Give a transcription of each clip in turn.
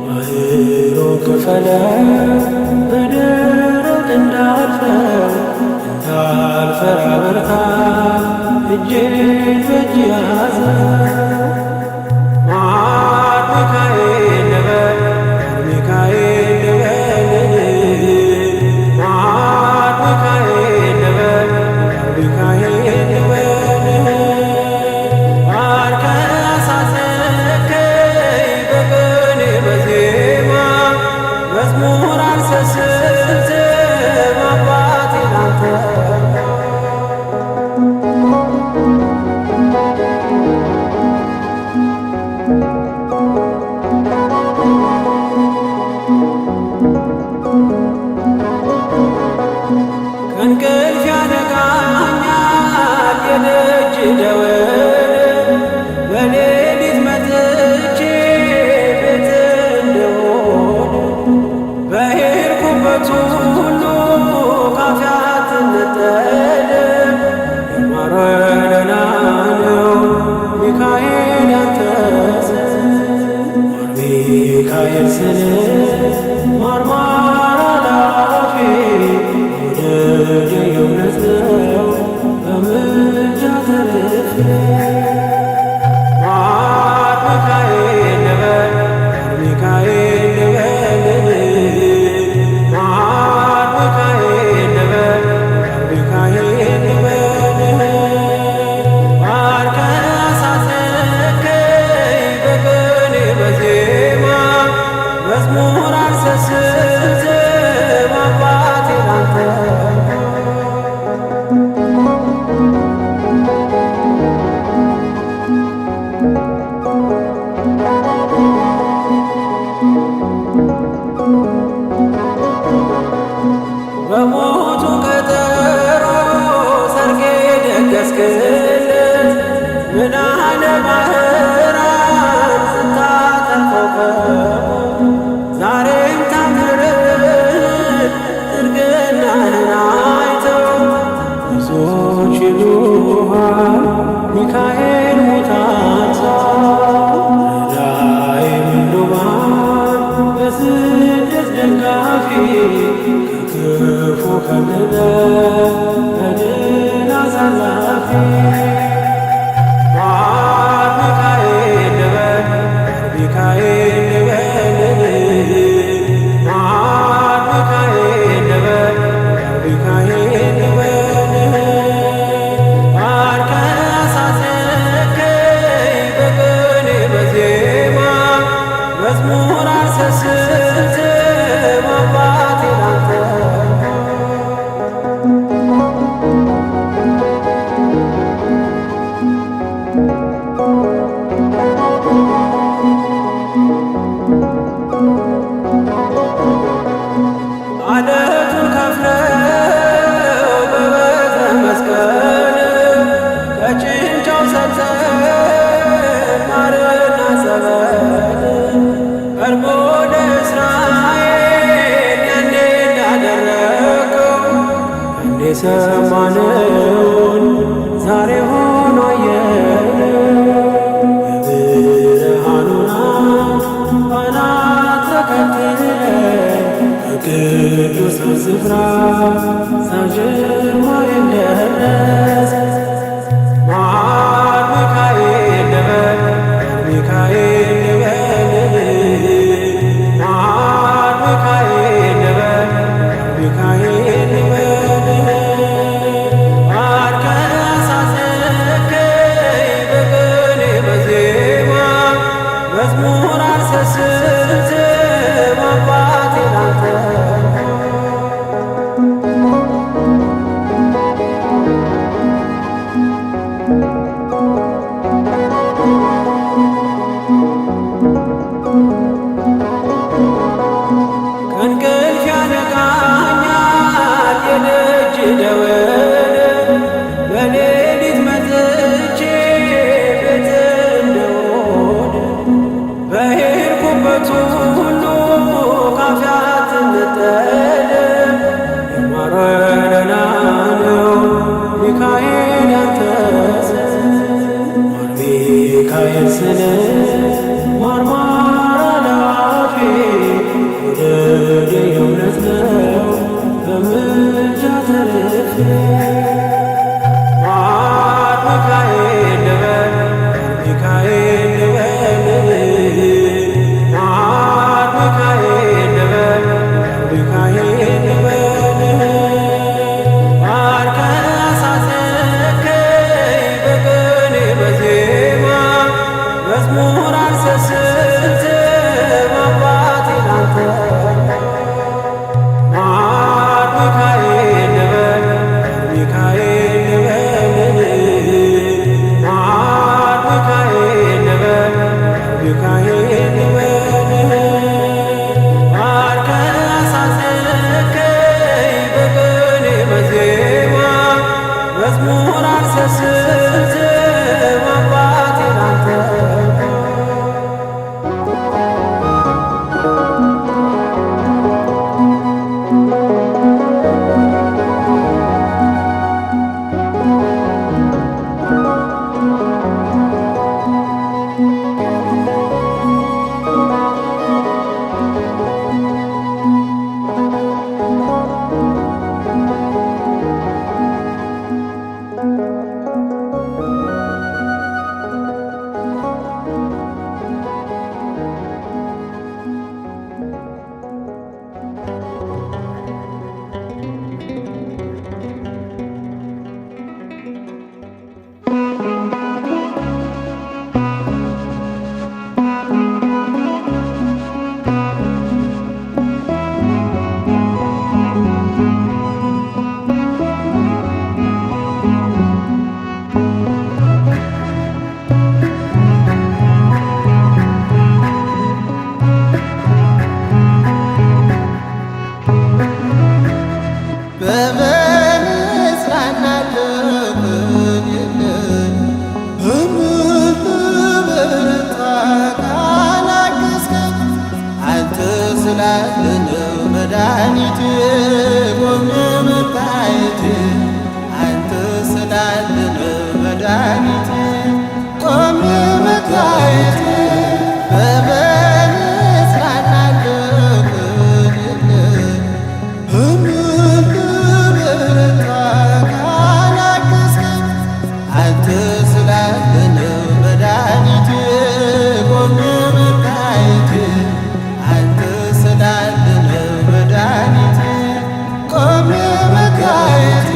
ባህሩ ክፈለ በደረቅ እንዳልፈራ በርታ እጄን በእጅ ያዘ ማር ሚካኤል ልበል ሚካኤል ልበል ማር ሚካኤል ልበል ሚካኤል ልበል ባርከህ አሳዘንከኝ በቅኔ በዜማ መዝሙር አልሰስትም አባቴ ላንተ ከእንቅልፍ ያነቃኛል የደጅ ደወል በሌሊት መጥቼ ቤት እንደሆን በሄድኩበት ሁሉ ካፌ አትነጠልም የማረደና ነው ሚካኤል ያንተ ስም ማር ሚካኤል ስል ማርማር አላፊ ወደድ የእውነት ነው በምልጃ ተርፌ ማር ሚካኤል ልበል ሚካኤል ልበል ማር ሚካኤል ልበል ሚካኤል ልበል ባርከህ አሳዘንከኝ በቅኔ በዜማ መዝሙር አልሰስትም አባቴ ላንተ በሞቱ ቀጠሮ ሰርጌ ደገስክለት ምን አለ ባህራን ስታጠልቀው ከሞት ዛሬም ታምርህን ጥርግናህን አይተው ብዙዎች ይሉሃል ሚካኤል ሙታንሳው ረዳኢ ምሉባን በስደት ደጋፊ ከክፉ ከልለ በድል አሳላፊ ማር ሚካኤል ልበል ሚካኤል ልበል ማር ሚካኤል ልበል ሚካኤል ልበል ባርከህ አሳዘንከኝ በቅኔ በዜማ መዝሙር አልሰስትም አባቴ ላንተ አለቱ ከፍለው በቤተ መስቀል ከጭንጫው ሰጠን ማርና ጸበል ቀድሞ ለእስራኤል ያኔ እንዳደረገው እንዴ ሰማነውን ዛሬ ሆኖ አየነው የብርሃኑን አናት ተከትለን ከቅዱስ ስፍራ ሳንጀርማን ደረስ ማር ሚካኤል ልበል ሚካኤል ልበል ማር ሚካኤል ልበል ሚካኤል ልበል ባርከህ አሳዘንከኝ በቅኔ በዜማ መዝሙር አልሰስትም አባቴ ላንተ ከእንቅልፍ ያነቃኛል የደጅ ደወል በሌሊት መጥቼ ቤት እንደሆን በሄድኩበት ሁሉ ካፌ አትነጠልም የማረደና ነው ሚካኤል ያንተ ስም ማር ሚካኤል ስል ማርማር ስላለነው መድኃኒት ቆሜ መታየት አንተ ስላለነው መድኃኒት ቆሜ መታየት በምን እጽናናለሁ በምን ልበረታ ካላገዝከኝ አንተ ስላለነው መድኃኒት ቆሜ መታየት አንተ ስላለነው መድኃኒት ቆሜ መታየት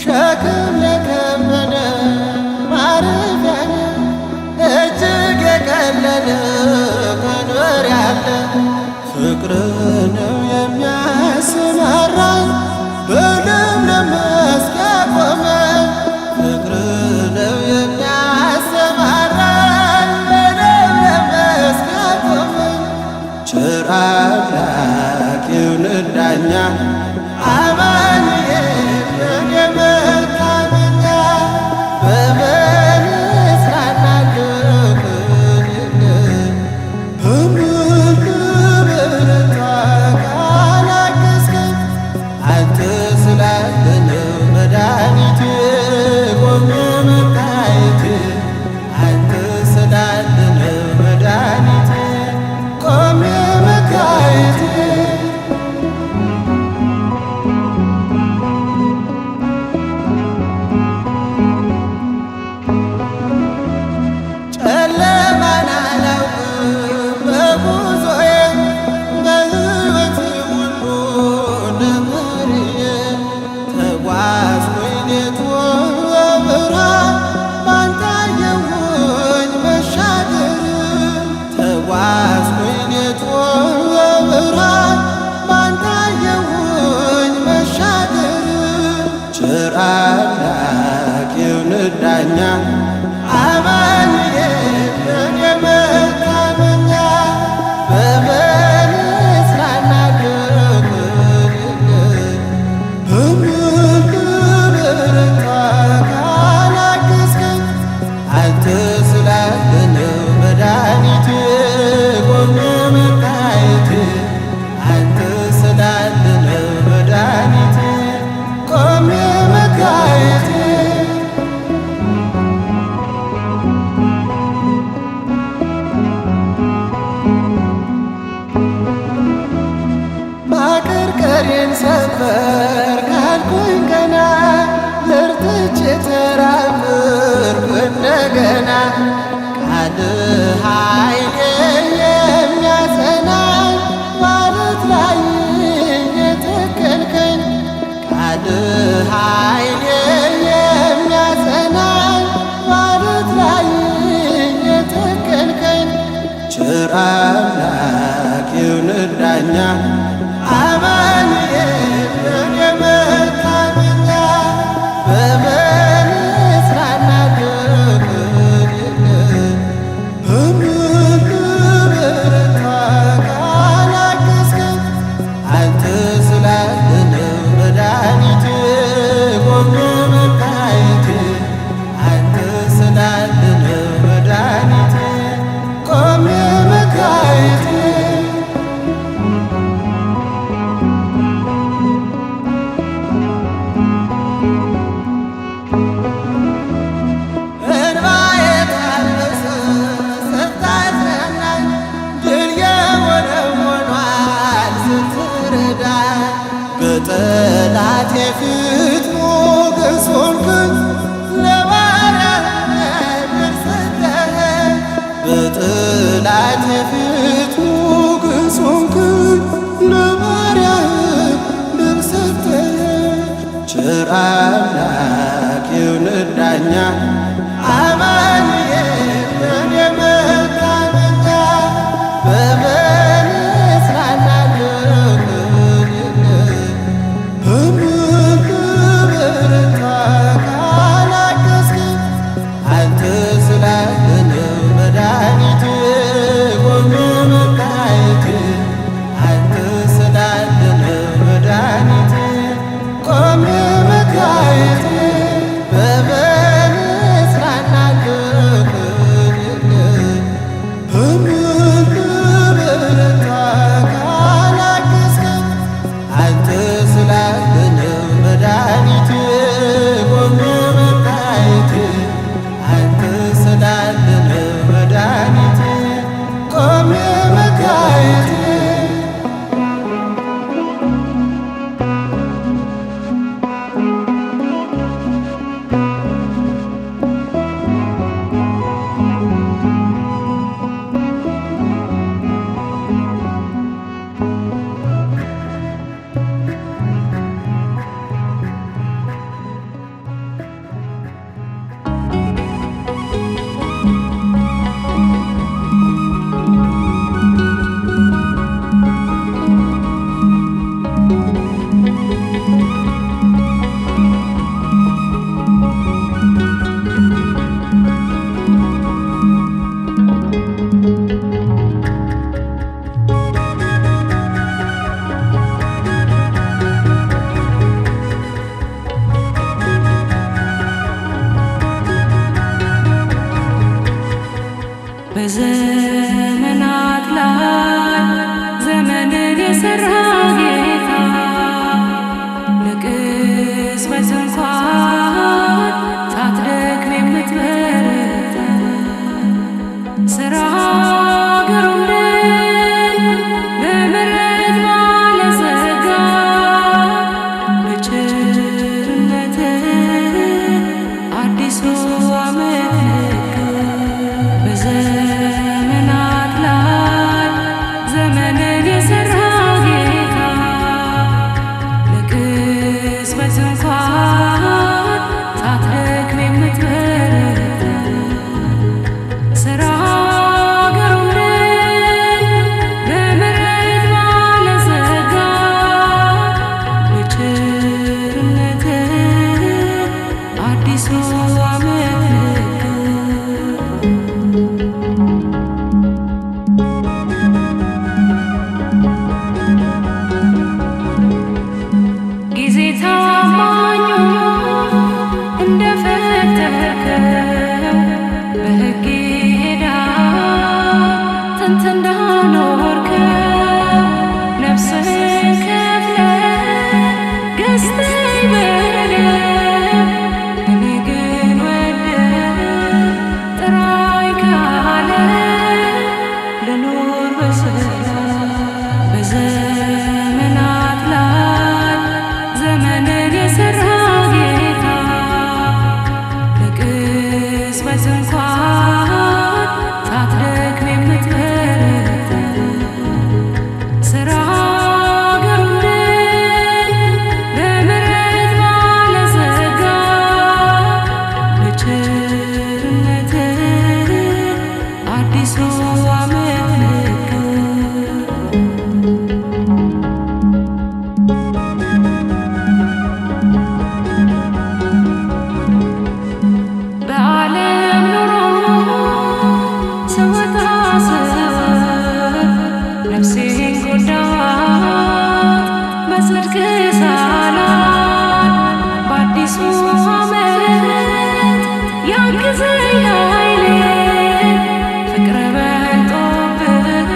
ሸክም ለከበደ ማረፊያ እጅግ የቀለለ ቀንበር ያለ ፍቅር ነው የሚያሰማራኝ በለምለም መስክ ያቆመኝ ፍቅር ነው የሚያሰማራኝ በለምለም መስክ ያቆመኝ ቸር አምላክ ይሁን ዳኛ አማኑኤል የኔ መታመኛ በምን እጽናናለሁ በምን ልበረታ ካላገዝከኝ አንተ ስላለነው መድኃኒት ቆሜ መታየት አንተ ስላለነው መድኃኒት ቆሜ መታየት ጨለማን አላውቅም በጉዞዬ በሕይወቴ ሁሉ ነመርዬ ተጓዝኩኝ ሌት ወብርሃን ባንተ አየሁኝ መሻገር ተጓዝኩኝ ሌት ወብርሃን ባንተ አየሁኝ መሻገር ቸር አምላክ ይሁን ዳኛ አማኑኤል የኔ መታመኛ በምን እጽናናለሁ በምን ልበረታ ካላገዝከኝ አንተ ስላለነው መድኃኒት ቆሜ መታየት አንተ ስላለነው መድኃኒት ቆሜ መታየት ማቀርቀሬን ሰበር ካልኩኝ ገና ዘርትቼ ተራምርኩ እንደገና ቃልህ ኃይሌ የሚያጸናኝ ማለት ላይ የተከልከኝ ቃልህ ኃይሌ የሚያጸናኝ ማለት ላይ የተከልከኝ ቸር አምላክ ይሁን ዳኛ አማኑኤል የኔ መታመኛ በምን እጽናናለሁ በምን ልበረታ ካላገዝከኝ አንተ ስላለነው መድኃኒት ቆሜ መታየት አንተ ስላለነው መድኃኒት ቆሜ መታየት እንባዬ ታበሰ ስታጽናናኝ ድል የሆነው ሆኗል ስትረዳኝ በጠላቴ ፊት ሞገስ ሆንክኝ ለባሪያህ ድል ሰጠኸኝ በጠላቴ ፊት ሞገስ በሰላም በዘመናት ላይ ዘመንን የሠራ ጌታ ለቅጽበት እንኳን ሳትደክም የምትበረታ ሥራ ግሩም በምሕረት ባለጸጋ በቸርነትህ አዲሱ ዓመት ነጋ። በዓለም ኑሮ ስወጣ ስወርድ ነፍሴን ጎዳኋት በጽድቅ ሳላት በአዲሱ ዓመት ያግዘኝ ኃይሌ ፍቅር በልጦብኝ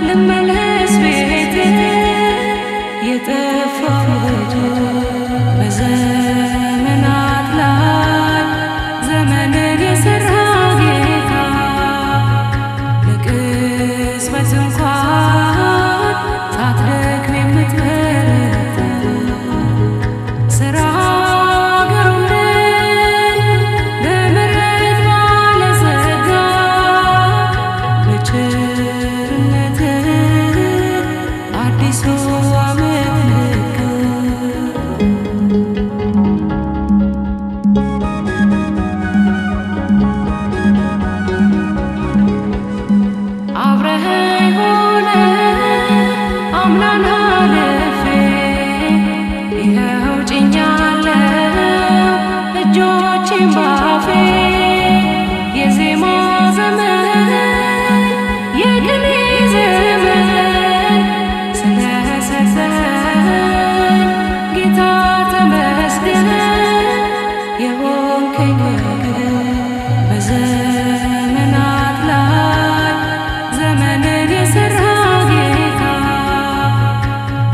ልመለስ ቤቴ የጠፋው ልጅ በዘመናት ላይ ዘመንን የሠራ ጌታ ለቅጽበት እንኳን ሳትደክም የምትበረታ ሥራ ግሩም በምሕረት ባለጸጋ በቸርነትህ አዲሱ ዓመት ነጋ። አብረኸኝ ሆነህ አምናን አልፌ ይኸው ጭኛለሁ እጆቼን ባፌ የዜማ ዘመን የቅኔ ዘመን ስለሰጠኸኝ ጌታ ተመስገን። የሆንከኝ ነገር በዘመናት ላይ ዘመንን የሠራ ጌታ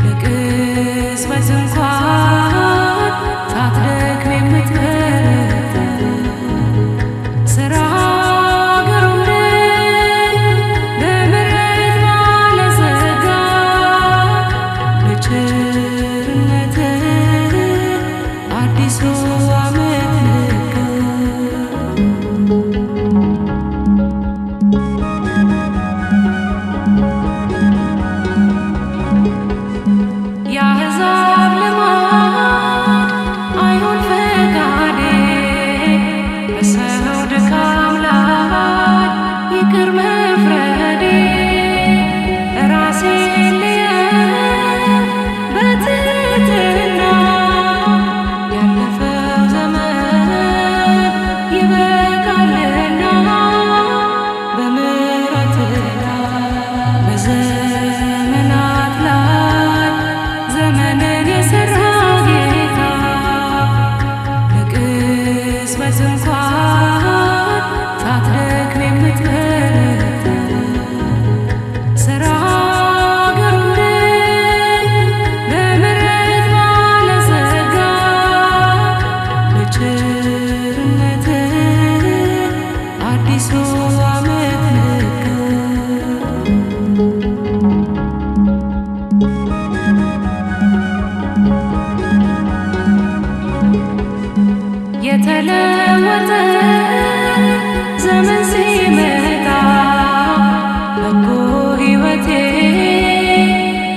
ለቅጽበት እንኳን ሳትደክም የምትበረታ ሥራ ግሩም በምሕረት ባለጸጋ በቸርነትህ አዲሱ ዓመት ነጋ። የአሕዛብ ልማድ አይሁን ፈቃዴ በሰው ድካም ላይ ይቅር መፍረዴ ራሴን ልየው በትሕትና ያለፈው ዘመን ይበቃልና በምሕረትና በዘመናት ላይ ዘመንን የሠራ ጌታ ለቅጽበት እንኳን ሳትደክም የምትበረታ ሥራ ግሩም በምሕረት ባለጸጋ በቸርነትህ አዲሱ ዓመት ነጋ። የተለወጠ ዘመን ሲመጣ በጎ ሕይወቴ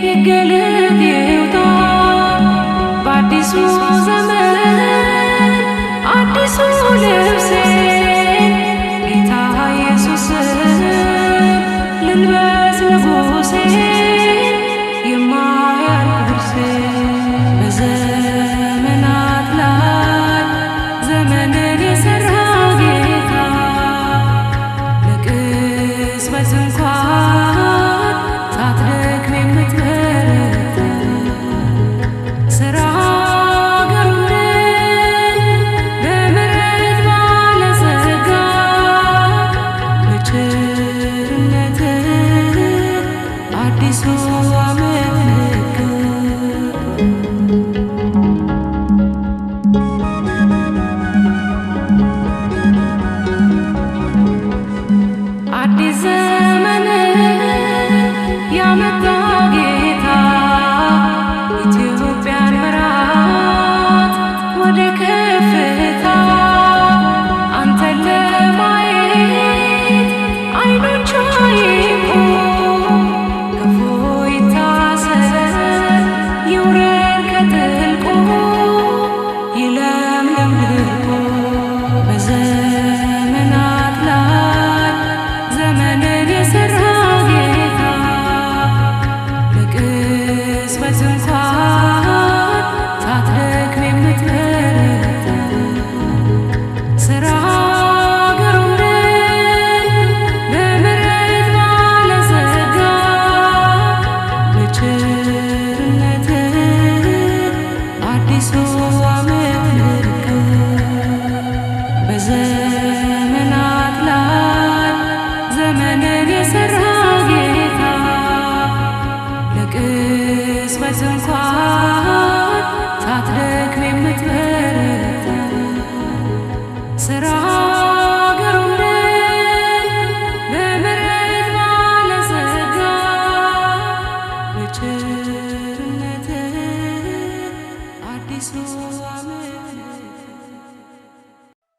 ይገለጥ ይውጣ በአዲሱ ዘመን አዲሱ ልብሴ ጌታ ኢየሱስን ልልበስ ንጉሴ የማያልቅ ልብሴ በዘመናት ላይ ዘመንን የሠራ ጌታ ለቅጽበት እንኳን ሳትደክም የምትበረታ ሥራ ግሩም በምሕረት ባለጸጋ በቸርነትህ አዲሱ ዓመት ነጋ። አዲስ ዘመን በዘመናት ላይ ዘመንን